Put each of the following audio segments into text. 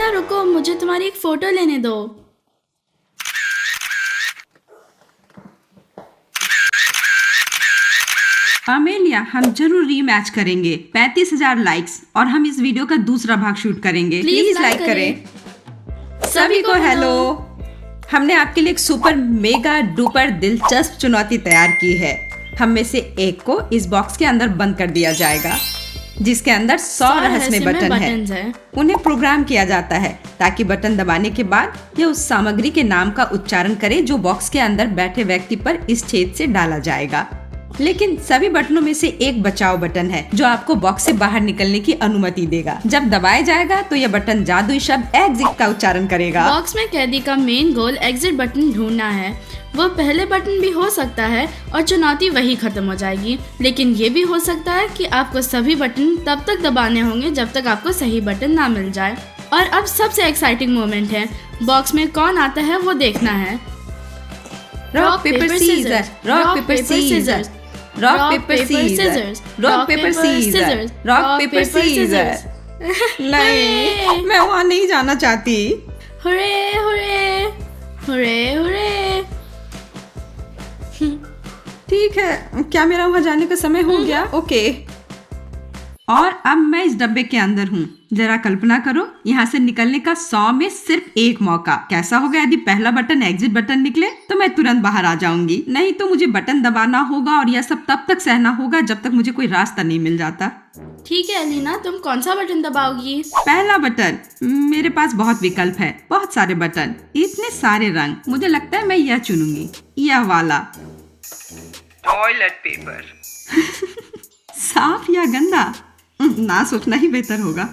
Elina रुको, मुझे तुम्हारी एक फोटो लेने दो। अमेलिया, हम जरूर रीमैच करेंगे। 35,000 लाइक्स और हम इस वीडियो का दूसरा भाग शूट करेंगे। प्लीज लाइक करें। सभी को हेलो। हमने आपके लिए एक सुपर मेगा डुपर दिलचस्प चुनौती तैयार की है। हम में से एक को इस बॉक्स के अंदर बंद कर दिया जाएगा, जिसके अंदर 100 रहस्यमय बटन है। उन्हें प्रोग्राम किया जाता है ताकि बटन दबाने के बाद यह उस सामग्री के नाम का उच्चारण करे जो बॉक्स के अंदर बैठे व्यक्ति पर इस छेद से डाला जाएगा। लेकिन सभी बटनों में से एक बचाव बटन है जो आपको बॉक्स से बाहर निकलने की अनुमति देगा। जब दबाया जाएगा तो यह बटन जादुई शब्द एग्जिट का उच्चारण करेगा। बॉक्स में कैदी का मेन गोल एग्जिट बटन ढूंढना है। वो पहले बटन भी हो सकता है और चुनौती वही खत्म हो जाएगी। लेकिन ये भी हो सकता है कि आपको सभी बटन तब तक दबाने होंगे जब तक आपको सही बटन ना मिल जाए। और अब सबसे एक्साइटिंग मोमेंट है, बॉक्स में कौन आता है वो देखना है। Rock paper scissor, rock paper scissor, rock paper scissor, rock paper scissor, rock paper scissor. नहीं, मैं वहाँ नहीं जाना चाहती। Hurray hurray hurray hurray. ठीक है, क्या मेरा वहाँ जाने का समय हो गया? ओके। और अब मैं इस डब्बे के अंदर हूँ। जरा कल्पना करो, यहाँ से निकलने का 100 में सिर्फ एक मौका। कैसा होगा यदि पहला बटन एग्जिट बटन निकले? तो मैं तुरंत बाहर आ जाऊंगी। नहीं तो मुझे बटन दबाना होगा और यह सब तब तक सहना होगा जब तक मुझे कोई रास्ता नहीं मिल जाता। ठीक है एलिना, तुम कौन सा बटन दबाओगी? पहला बटन। मेरे पास बहुत विकल्प है, बहुत सारे बटन, इतने सारे रंग। मुझे लगता है मैं यह चुनूंगी, यह वाला। Toilet paper. साफ या गंदा? ना सोचना ही बेहतर होगा।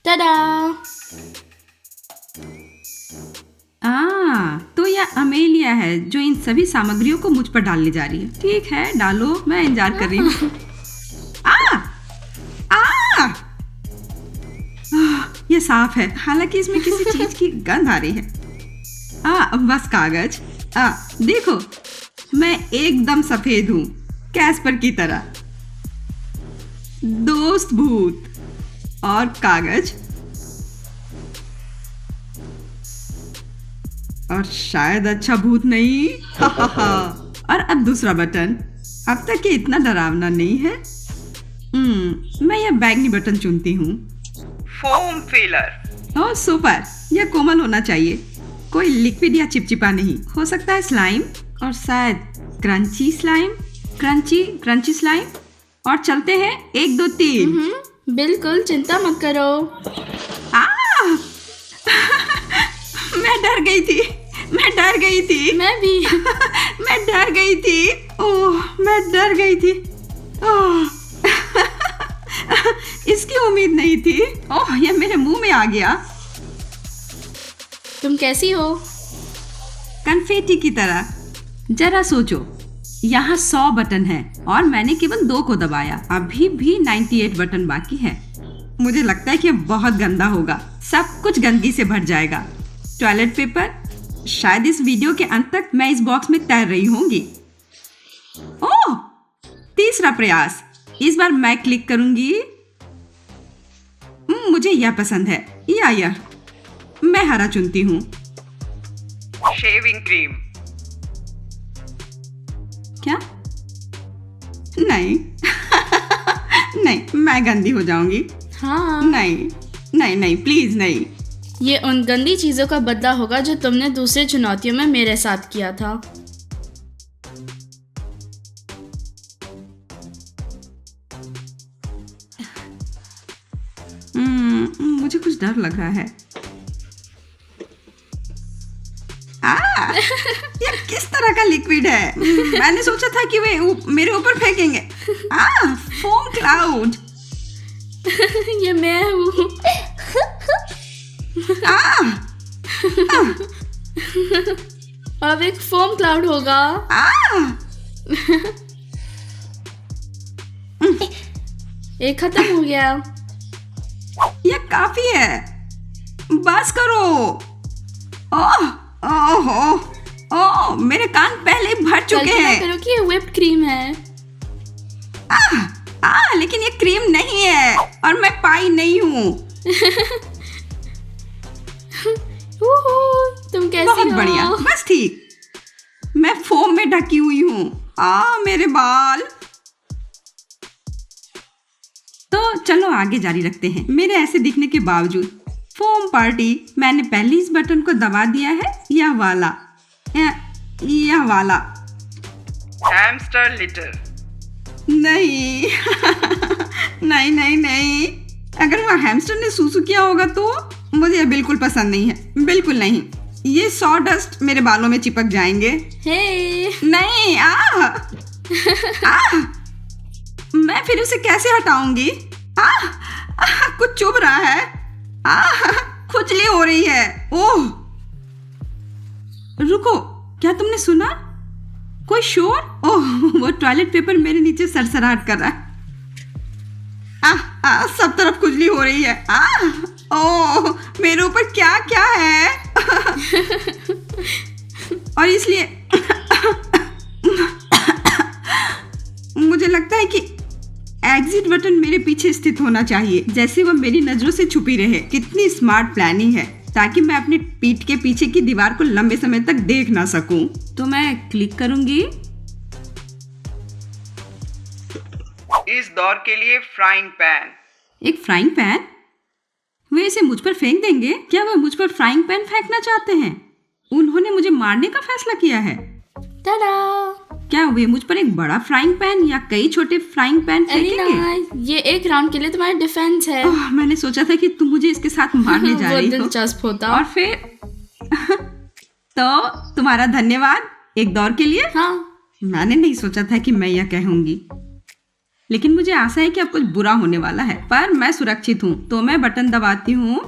टडा! तो यह अमेलिया है जो इन सभी सामग्रियों को मुझ पर डालने जा रही है। ठीक है, डालो, मैं इंतजार कर रही हूँ। यह साफ है, हालांकि इसमें किसी चीज की गंध आ रही है। बस कागज। देखो, मैं एकदम सफेद हूँ, कैस्पर की तरह। दोस्त भूत और कागज और शायद अच्छा भूत नहीं। और अब दूसरा बटन। अब तक ये इतना डरावना नहीं है। मैं यह बैगनी बटन चुनती हूँ। Foam filler. ओह सुपर, यह कोमल होना चाहिए, कोई लिक्विड या चिपचिपा नहीं। हो सकता है स्लाइम, और शायद क्रंची स्लाइम, क्रंची स्लाइम। और चलते हैं, 1 2 3। बिल्कुल, चिंता मत करो। मैं डर गई थी। मैं भी। मैं डर गई थी। ओह, मैं डर गई थी। ओह, इसकी उम्मीद नहीं थी। ओह, यह मेरे मुंह में आ गया। तुम कैसी हो? कन्फेटी की तरह। जरा सोचो, यहाँ 100 बटन है और मैंने केवल 2 को दबाया। अभी भी 98 बटन बाकी है। मुझे लगता है कि यह बहुत गंदा होगा, सब कुछ गंदगी से भर जाएगा। Toilet paper. शायद इस वीडियो के अंत तक मैं इस बॉक्स में तैर रही होंगी। ओह, तीसरा प्रयास। इस बार मैं क्लिक करूंगी। मुझे यह पसंद है, यह। मैं हरा चुनती हूँ। Shaving cream. क्या? नहीं। नहीं, मैं गंदी हो जाऊंगी। हाँ। नहीं, प्लीज नहीं। ये उन गंदी चीजों का बदला होगा जो तुमने दूसरे चुनौतियों में मेरे साथ किया था। मुझे कुछ डर लग रहा है। ये किस तरह का लिक्विड है? मैंने सोचा था कि वे मेरे ऊपर फेंकेंगे। Foam cloud. ये मैं हूँ। अब एक फोम क्लाउड होगा। एक खत्म हो गया। ये काफी है, बस करो। ओह, मेरे कान पहले ही भर चुके हैं। करो कि ये व्हिप्ड क्रीम है। लेकिन ये क्रीम नहीं है और मैं पाई नहीं हूँ। ठीक। मैं फोम में ढकी हुई हूँ। मेरे बाल। तो चलो आगे जारी रखते हैं। मेरे ऐसे दिखने के बावजूद फोम पार्टी। मैंने पहले इस बटन को दबा दिया है, यह वाला, यह वाला। Hamster litter. नहीं नहीं नहीं नहीं, अगर वह हैमस्टर ने सूसू किया होगा तो मुझे यह बिल्कुल पसंद नहीं है, बिल्कुल नहीं। ये सॉडस्ट मेरे बालों में चिपक जाएंगे। हे नहीं। मैं फिर उसे कैसे हटाऊंगी? कुछ चुभ रहा है। खुजली हो रही है। ओह, रुको, क्या तुमने सुना? कोई शोर? ओह, वो टॉयलेट पेपर मेरे नीचे सरसराहट कर रहा है। सब तरफ खुजली हो रही है। ओह, मेरे ऊपर क्या क्या है। और इसलिए मुझे लगता है कि एग्जिट बटन मेरे पीछे स्थित होना चाहिए, जैसे वह मेरी नजरों से छुपी रहे। कितनी स्मार्ट प्लानिंग है, ताकि मैं अपनी पीठ के पीछे की दीवार को लंबे समय तक देख ना सकूं। तो मैं क्लिक करूंगी। इस दौर के लिए फ्राइंग पैन। एक फ्राइंग पैन? वे इसे मुझ पर फेंक देंगे? क्या वह मुझ पर फ्राइंग पैन फेंकना चाहते हैं? उन्होंने मुझे मारने का फैसला किया है। टाडा! क्या वे मुझ पर एक बड़ा फ्राइंग पैन या कई छोटे फ्राइंग पैन फेंकेंगे? एलिना, ये एक राउंड के लिए तुम्हारा डिफेंस है। मैंने सोचा था कि तुम मुझे इसके साथ मारने जा वो रही हो। दिलचस्प होता। और फिर तो तुम्हारा धन्यवाद एक दौर के लिए। हाँ, मैंने नहीं सोचा था कि मैं यह कहूंगी, लेकिन मुझे आशा है कि अब कुछ बुरा होने वाला है। पर मैं सुरक्षित हूँ, तो मैं बटन दबाती हूँ।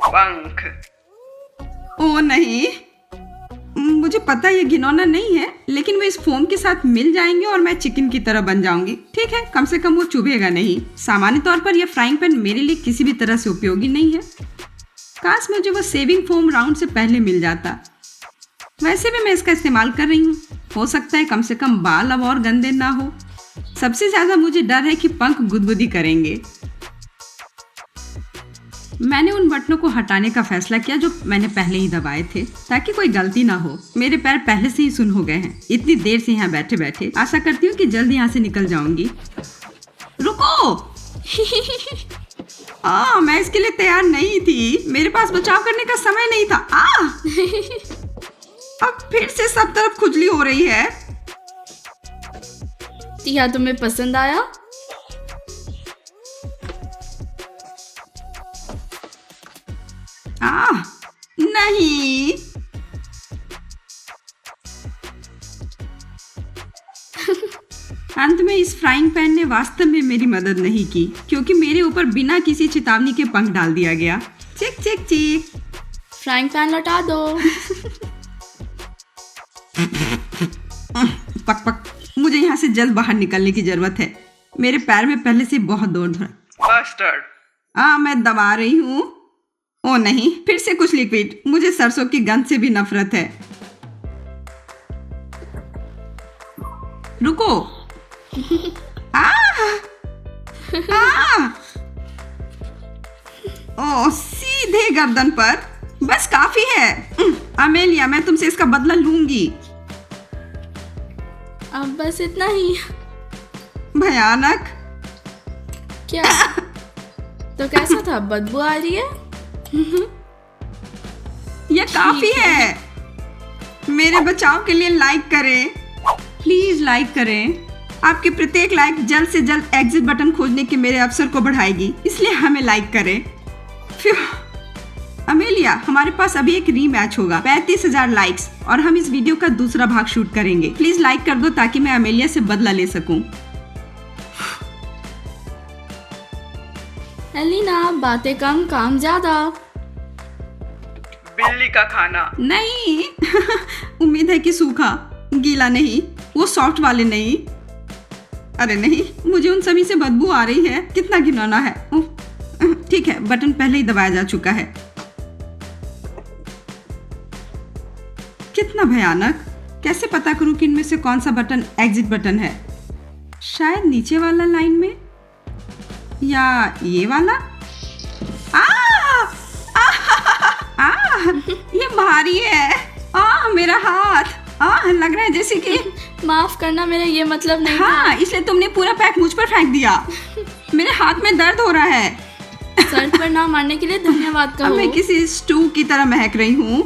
पंख। ओ नहीं, मुझे पता ये घिनौना नहीं है, लेकिन वे इस फोम के साथ मिल जाएंगे और मैं चिकन की तरह बन जाऊंगी। ठीक है, कम से कम वो चुभेगा नहीं। सामान्य तौर पर यह फ्राइंग पैन मेरे लिए किसी भी तरह से उपयोगी नहीं है। काश मुझे वो सेविंग फोम राउंड से पहले मिल जाता। वैसे भी मैं इसका इस्तेमाल कर रही हूँ। हो सकता है कम से कम बाल अब और गंदे ना हो। सबसे ज्यादा मुझे डर है कि पंख गुदगुदी करेंगे। मैंने उन बटनों को हटाने का फैसला किया जो मैंने पहले ही दबाए थे, ताकि कोई गलती ना हो। मेरे पैर पहले से ही सुन हो गए हैं, इतनी देर से यहाँ बैठे बैठे। आशा करती हूँ कि जल्द यहाँ से निकल जाऊंगी। रुको! मैं इसके लिए तैयार नहीं थी। मेरे पास बचाव करने का समय नहीं था। अब फिर से सब तरफ खुजली हो रही है। क्या तुम्हें पसंद आया? नहीं। अंत में इस फ्राइंग पैन ने वास्तव में मेरी मदद नहीं की, क्योंकि मेरे ऊपर बिना किसी चेतावनी के पंख डाल दिया गया। चिक चिक चिक। फ्राइंग पैन लौटा दो। पक पक। मुझे यहाँ से जल्द बाहर निकलने की जरूरत है। मेरे पैर में पहले से बहुत दर्द है। मस्टर्ड। मैं दबा रही हूँ। ओ नहीं, फिर से कुछ लिक्विड। मुझे सरसों की गंध से भी नफरत है। रुको। ओ, सीधे गर्दन पर। बस काफी है। अमेलिया, मैं तुमसे इसका बदला लूंगी। अब बस इतना ही। भयानक। क्या? तो कैसा था? बदबू आ रही है? यह काफी है। मेरे बचाव के लिए लाइक करें, प्लीज लाइक करें। आपके प्रत्येक लाइक जल्द से जल्द एग्जिट बटन खोजने के मेरे अवसर को बढ़ाएगी, इसलिए हमें लाइक करें। अमेलिया, हमारे पास अभी एक रीमैच होगा। 35,000 लाइक्स और हम इस वीडियो का दूसरा भाग शूट करेंगे। प्लीज लाइक कर दो ताकि मैं अमेलिया से बदला ले सकूं। एलिना, बातें कम काम ज्यादा। बिल्ली का खाना। नहीं। उम्मीद है कि सूखा, गीला नहीं, वो सॉफ्ट वाले नहीं। अरे नहीं, मुझे उन सभी से बदबू आ रही है। कितना घिनौना है। ठीक है, बटन पहले ही दबाया जा चुका है। कितना भयानक। कैसे पता करूं कि इनमें से कौन सा बटन एग्जिट बटन है? शायद नीचे वाला लाइन में, या ये वाला। ये भारी है। मेरा हाथ लग रहा है जैसे कि माफ करना, मेरा ये मतलब नहीं हाँ, इसलिए तुमने पूरा पैक मुझ पर फेंक दिया। मेरे हाथ में दर्द हो रहा है। था। सर पर ना मारने के लिए धन्यवाद अब कहो। मैं किसी स्टू की तरह महक रही हूँ।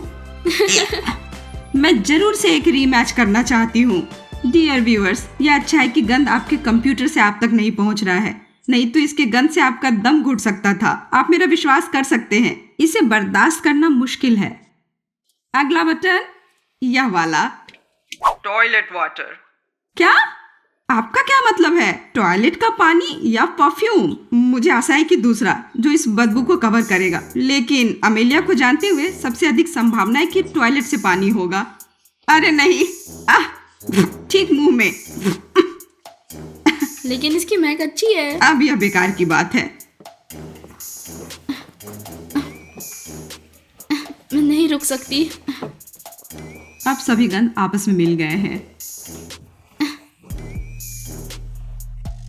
मैं जरूर से एक रीमैच करना चाहती हूँ। डियर व्यूअर्स, यह अच्छा है कि गंध आपके कंप्यूटर से आप तक नहीं पहुँच रहा है, नहीं तो इसके गंध से आपका दम घुट सकता था। आप मेरा विश्वास कर सकते हैं, इसे बर्दाश्त करना मुश्किल है। अगला बटन, यह वाला। Toilet water. क्या? आपका क्या मतलब है? टॉयलेट का पानी या परफ्यूम? मुझे आशा है कि दूसरा, जो इस बदबू को कवर करेगा। लेकिन अमेलिया को जानते हुए सबसे अधिक संभावना है कि टॉयलेट से पानी होगा। अरे नहीं, ठीक मुंह में। लेकिन इसकी महक अच्छी है। अब यह बेकार की बात है। मैं नहीं रुक सकती। अब सभी गंध आपस में मिल गए हैं।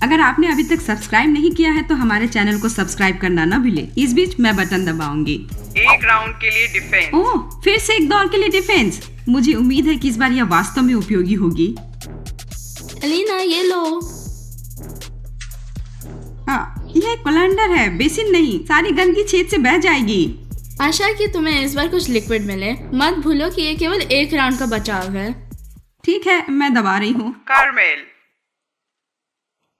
अगर आपने अभी तक सब्सक्राइब नहीं किया है तो हमारे चैनल को सब्सक्राइब करना ना भूलें। इस बीच मैं बटन दबाऊंगी। एक राउंड के लिए डिफेंस। ओह, फिर से एक दौर के लिए डिफेंस। मुझे उम्मीद है कि इस बार यह वास्तव में उपयोगी होगी। एलिना, ये लो। यह कोलंडर है, बेसिन नहीं। सारी गंदगी छेद से बह जाएगी। आशा है कि तुम्हें इस बार कुछ लिक्विड मिले। मत भूलो कि ये केवल एक राउंड का बचाव है। ठीक है, मैं दबा रही हूँ। कार्मेल।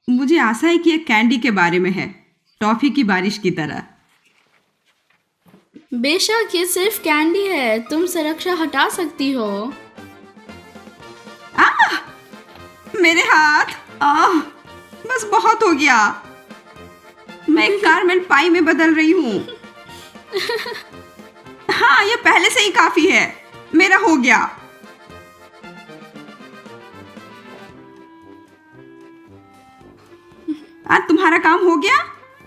मुझे आशा है कि यह कैंडी के बारे में है, टॉफी की बारिश की तरह। बेशक ये सिर्फ कैंडी है, तुम सुरक्षा हटा सकती हो। मेरे हाथ। बस बहुत हो गया। मैं एक कारमेल पाई में बदल रही हूँ। हाँ, ये पहले से ही काफी है। मेरा हो गया। आज तुम्हारा काम हो गया।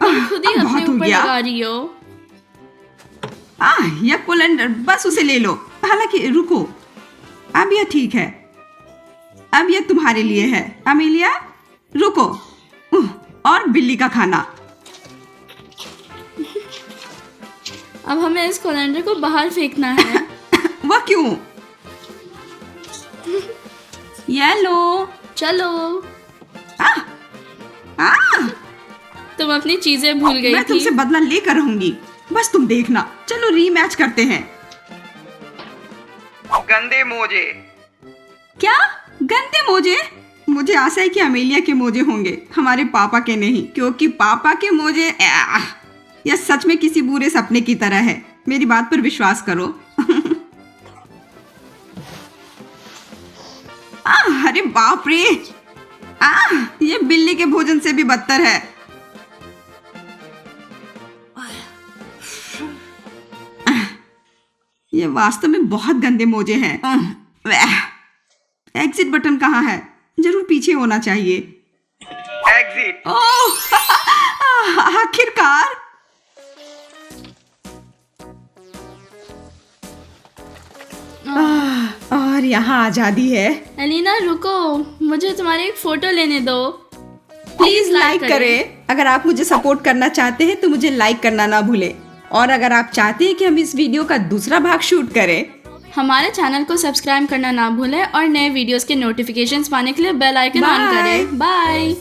तुम खुद ही अपने बहुत हो ऊपर गया। लगा रही हो। यह कोलंडर, बस उसे ले लो। हालांकि रुको, अब यह ठीक है। अब यह तुम्हारे लिए है। अमेलिया, रुको। और बिल्ली का खाना। अब हमें इस कोलंडर को बाहर फेंकना है। वह क्यों? ये लो। चलो। तुम अपनी चीजें भूल गई मैं थी। तुमसे बदला लेकर रहूंगी, बस तुम देखना। चलो रीमैच करते हैं। गंदे मोजे। क्या? गंदे मोजे? मुझे आशा है कि अमेलिया के मोजे होंगे, हमारे पापा के नहीं, क्योंकि पापा के मोजे यह सच में किसी बुरे सपने की तरह है। मेरी बात पर विश्वास करो। अरे बाप रे, ये बिल्ली के भोजन से भी बदतर है। ये वास्तव में बहुत गंदे मोजे हैं। एग्जिट बटन कहाँ है? जरूर पीछे होना चाहिए। एग्जिट। ओह, आखिरकार। और यहाँ आजादी है। एलिना रुको, मुझे तुम्हारी एक फोटो लेने दो। प्लीज लाइक करें। अगर आप मुझे सपोर्ट करना चाहते हैं तो मुझे लाइक करना ना भूलें। और अगर आप चाहते हैं कि हम इस वीडियो का दूसरा भाग शूट करें, हमारे चैनल को सब्सक्राइब करना ना भूलें और नए वीडियोस के नोटिफिकेशंस पाने के लिए बेल आइकन ऑन Bye. करें। बाय।